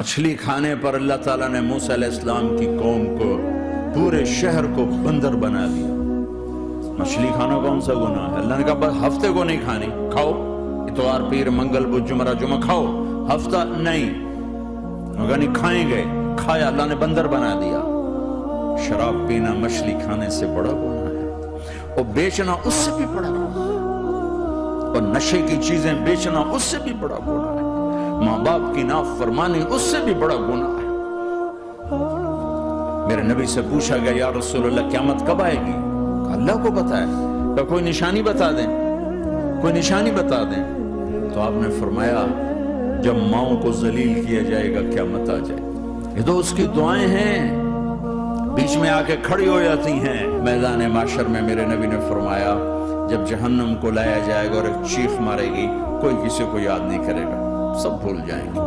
مچھلی کھانے پر اللہ تعالیٰ نے موسیٰ علیہ السلام کی قوم کو پورے شہر کو بندر بنا دیا۔ مچھلی کھانا کون سا گناہ ہے؟ اللہ نے کہا بس ہفتے کو نہیں کھانی، کھاؤ اتوار پیر منگل بدھ جمعہ جمعہ کھاؤ، ہفتہ نہیں، مگر نہیں کھائیں گے، کھایا، اللہ نے بندر بنا دیا۔ شراب پینا مچھلی کھانے سے بڑا گناہ ہے، اور بیچنا اس سے بھی بڑا گناہ ہے، اور نشے کی چیزیں بیچنا اس سے بھی بڑا گناہ ہے، ماں باپ کی نافرمانی اس سے بھی بڑا گناہ ہے۔ میرے نبی سے پوچھا گیا یا رسول اللہ قیامت کب آئے گی؟ اللہ کو پتا ہے، تو کوئی نشانی بتا دیں، کوئی نشانی بتا دیں۔ تو آپ نے فرمایا جب ماؤں کو ذلیل کیا جائے گا قیامت آ جائے۔ یہ تو اس کی دعائیں ہیں، بیچ میں آ کے کھڑی ہو جاتی ہیں میدان معاشر میں۔ میرے نبی نے فرمایا جب جہنم کو لایا جائے گا اور ایک چیخ مارے گی، کوئی کسی کو یاد نہیں کرے گا، سب بھول جائیں گے۔